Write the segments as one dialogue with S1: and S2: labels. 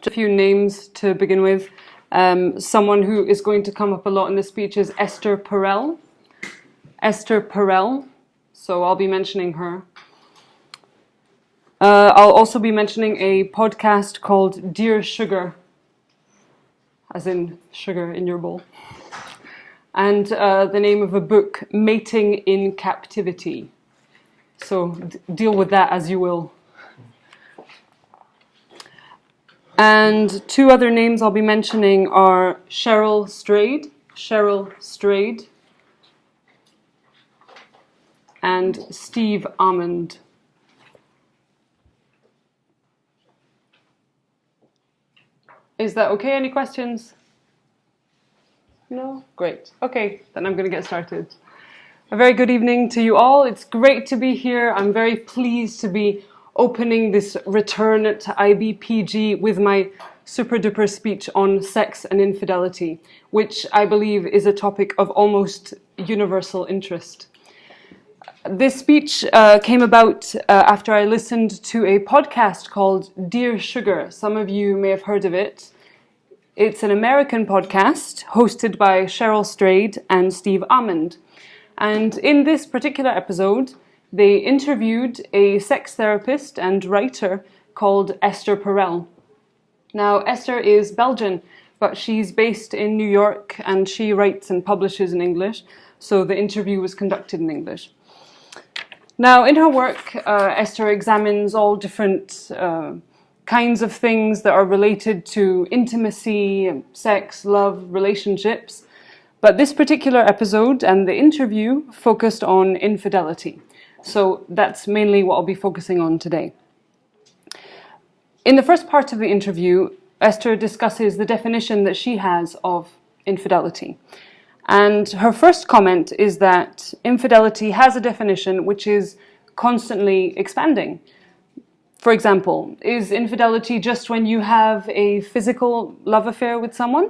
S1: A few names to begin with. Someone who is going to come up a lot in the speech is Esther Perel. Esther Perel, so I'll be mentioning her. I'll also be mentioning a podcast called Dear Sugar, as in sugar in your bowl. And the name of a book, Mating in Captivity. So deal with that as you will. And two other names I'll be mentioning are Cheryl Strayed, and Steve Almond. Is that okay? Any questions? No? Great. Okay, then I'm going to get started. A very good evening to you all. It's great to be here. I'm very pleased to be opening this return to IBPG with my super duper speech on sex and infidelity, which I believe is a topic of almost universal interest. This speech came about after I listened to a podcast called Dear Sugar. Some of you may have heard of it. It's an American podcast hosted by Cheryl Strayed and Steve Almond. And in this particular episode, they interviewed a sex therapist and writer called Esther Perel. Now, Esther is Belgian, but she's based in New York and she writes and publishes in English, so the interview was conducted in English. Now, in her work, Esther examines all different kinds of things that are related to intimacy, sex, love, relationships. But this particular episode and the interview focused on infidelity. So that's mainly what I'll be focusing on today. In the first part of the interview, Esther discusses the definition that she has of infidelity. And her first comment is that infidelity has a definition which is constantly expanding. For example, is infidelity just when you have a physical love affair with someone?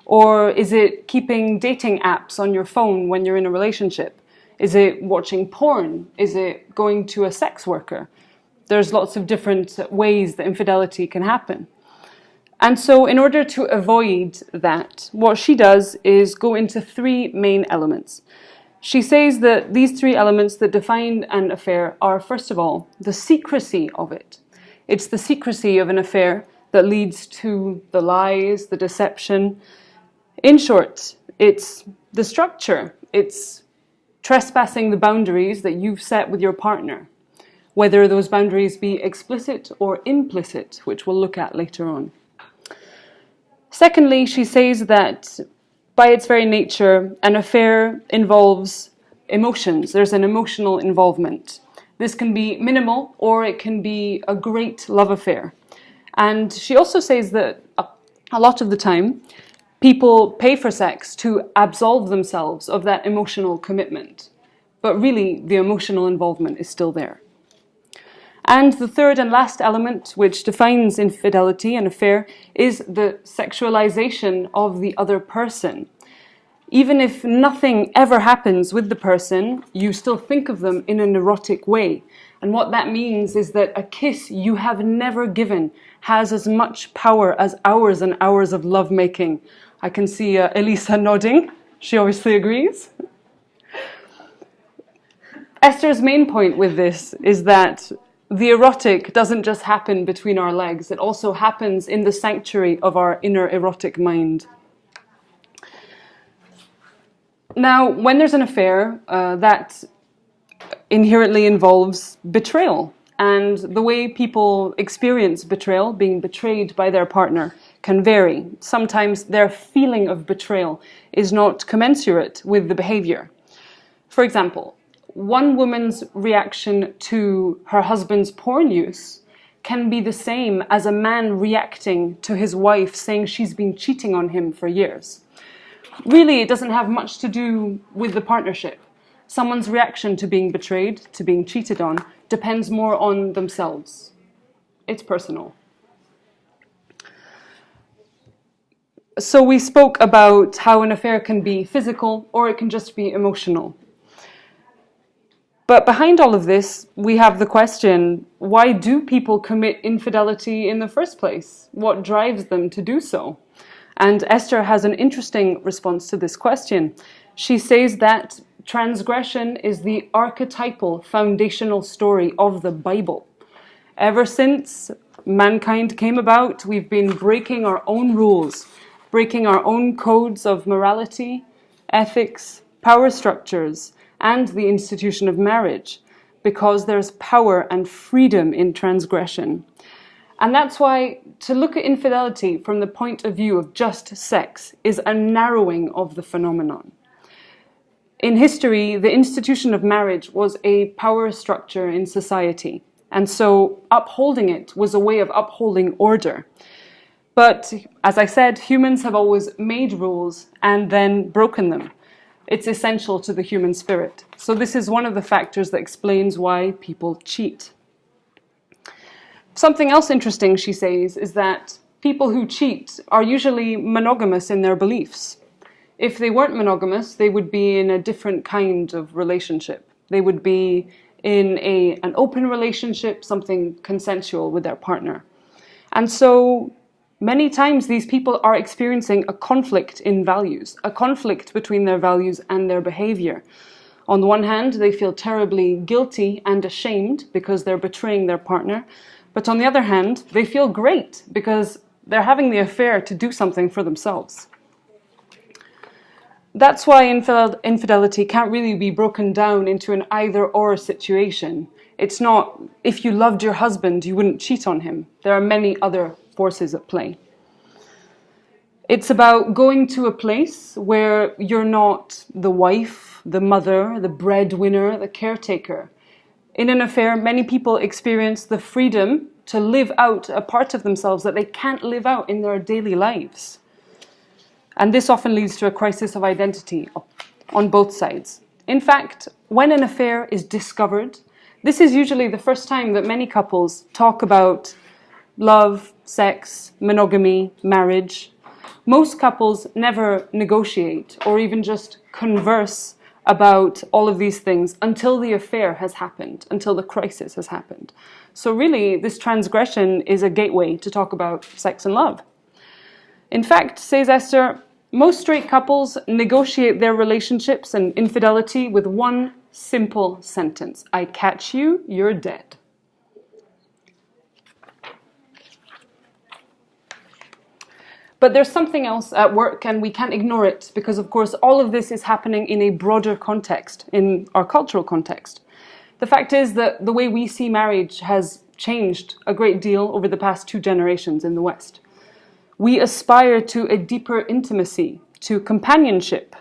S1: Or is it keeping dating apps on your phone when you're in a relationship? Is it watching porn? Is it going to a sex worker? There's lots of different ways that infidelity can happen. And so in order to avoid that, what she does is go into three main elements. She says that these three elements that define an affair are, first of all, the secrecy of it. It's the secrecy of an affair that leads to the lies, the deception. In short, it's the structure. It's trespassing the boundaries that you've set with your partner, whether those boundaries be explicit or implicit, which we'll look at later on. Secondly, she says that by its very nature, an affair involves emotions. There's an emotional involvement. This can be minimal or it can be a great love affair. And she also says that a lot of the time, people pay for sex to absolve themselves of that emotional commitment. But really, the emotional involvement is still there. And the third and last element, which defines infidelity, an affair, is the sexualization of the other person. Even if nothing ever happens with the person, you still think of them in an erotic way. And what that means is that a kiss you have never given has as much power as hours and hours of lovemaking. I can see Elisa nodding. She obviously agrees. Esther's main point with this is that the erotic doesn't just happen between our legs. It also happens in the sanctuary of our inner erotic mind. Now, when there's an affair, that inherently involves betrayal. And the way people experience betrayal, being betrayed by their partner, can vary. Sometimes their feeling of betrayal is not commensurate with the behavior. For example, one woman's reaction to her husband's porn use can be the same as a man reacting to his wife saying she's been cheating on him for years. Really, it doesn't have much to do with the partnership. Someone's reaction to being betrayed, to being cheated on, depends more on themselves. It's personal. So we spoke about how an affair can be physical or it can just be emotional. But behind all of this, we have the question, why do people commit infidelity in the first place? What drives them to do so? And Esther has an interesting response to this question. She says that transgression is the archetypal foundational story of the Bible. Ever since mankind came about, we've been breaking our own rules, breaking our own codes of morality, ethics, power structures, and the institution of marriage, because there's power and freedom in transgression. And that's why to look at infidelity from the point of view of just sex is a narrowing of the phenomenon. In history, the institution of marriage was a power structure in society, and so upholding it was a way of upholding order. But as I said, humans have always made rules and then broken them. It's essential to the human spirit. So this is one of the factors that explains why people cheat. Something else interesting, she says, is that people who cheat are usually monogamous in their beliefs. If they weren't monogamous, they would be in a different kind of relationship. They would be in an open relationship, something consensual with their partner. And so many times these people are experiencing a conflict in values, a conflict between their values and their behavior. On the one hand, they feel terribly guilty and ashamed because they're betraying their partner. But on the other hand, they feel great because they're having the affair to do something for themselves. That's why infidelity can't really be broken down into an either-or situation. It's not, if you loved your husband, you wouldn't cheat on him. There are many other forces at play. It's about going to a place where you're not the wife, the mother, the breadwinner, the caretaker. In an affair, many people experience the freedom to live out a part of themselves that they can't live out in their daily lives. And this often leads to a crisis of identity on both sides. In fact, when an affair is discovered, this is usually the first time that many couples talk about love, sex, monogamy, marriage. Most couples never negotiate or even just converse about all of these things until the affair has happened, until the crisis has happened. So really, this transgression is a gateway to talk about sex and love. In fact, says Esther, most straight couples negotiate their relationships and infidelity with one simple sentence. I catch you, you're dead. But there's something else at work, and we can't ignore it, because of course all of this is happening in a broader context, in our cultural context. The fact is that the way we see marriage has changed a great deal over the past 2 generations in the West. We aspire to a deeper intimacy, to companionship.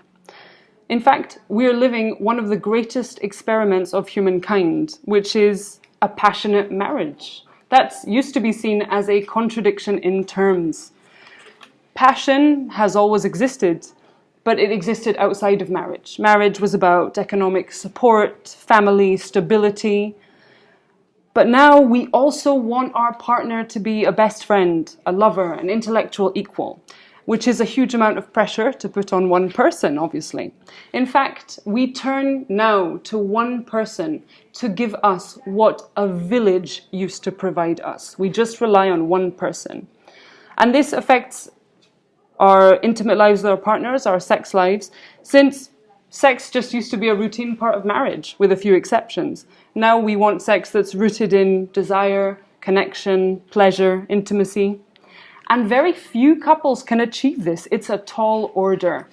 S1: In fact, we're living one of the greatest experiments of humankind, which is a passionate marriage. That's used to be seen as a contradiction in terms. Passion has always existed, but it existed outside of marriage. Marriage was about economic support, family stability. But now we also want our partner to be a best friend, a lover, an intellectual equal, which is a huge amount of pressure to put on one person, obviously. In fact, we turn now to one person to give us what a village used to provide us. We just rely on one person. And this affects our intimate lives with our partners, our sex lives, since sex just used to be a routine part of marriage, with a few exceptions. Now we want sex that's rooted in desire, connection, pleasure, intimacy. And very few couples can achieve this. It's a tall order.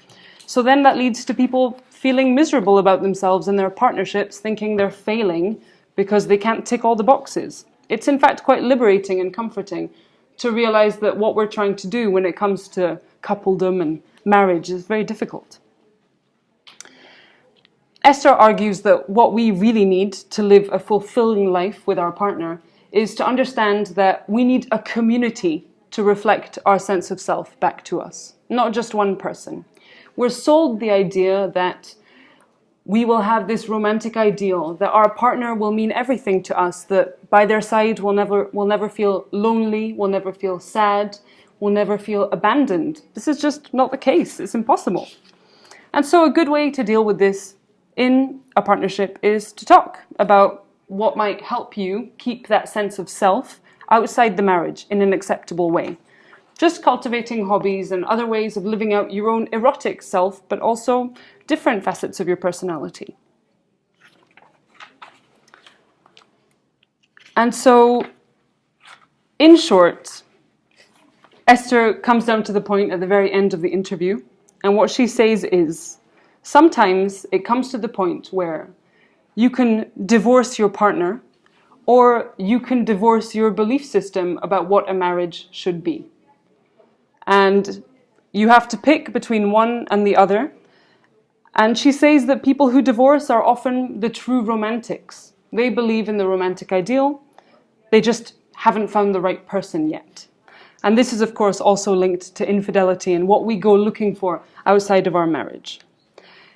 S1: So then that leads to people feeling miserable about themselves and their partnerships, thinking they're failing because they can't tick all the boxes. It's in fact quite liberating and comforting to realize that what we're trying to do when it comes to coupledom and marriage is very difficult. Esther argues that what we really need to live a fulfilling life with our partner is to understand that we need a community to reflect our sense of self back to us, not just one person. We're sold the idea that we will have this romantic ideal, that our partner will mean everything to us, that by their side we'll never feel lonely, we'll never feel sad, we'll never feel abandoned. This is just not the case. It's impossible. And so a good way to deal with this in a partnership is to talk about what might help you keep that sense of self outside the marriage in an acceptable way. Just cultivating hobbies and other ways of living out your own erotic self, but also different facets of your personality. And so, in short, Esther comes down to the point at the very end of the interview, and what she says is, sometimes it comes to the point where you can divorce your partner, or you can divorce your belief system about what a marriage should be. And you have to pick between one and the other. And she says that people who divorce are often the true romantics. They believe in the romantic ideal. They just haven't found the right person yet. And this is, of course, also linked to infidelity and what we go looking for outside of our marriage.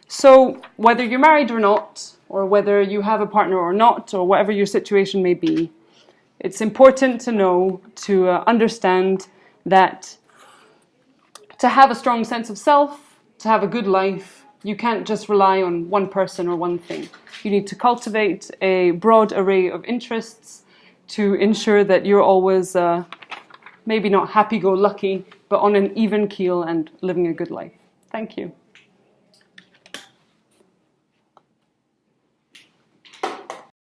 S1: So whether you're married or not, or whether you have a partner or not, or whatever your situation may be, it's important to know, to understand that to have a strong sense of self, to have a good life, you can't just rely on one person or one thing. You need to cultivate a broad array of interests to ensure that you're always maybe not happy-go-lucky, but on an even keel and living a good life. Thank you.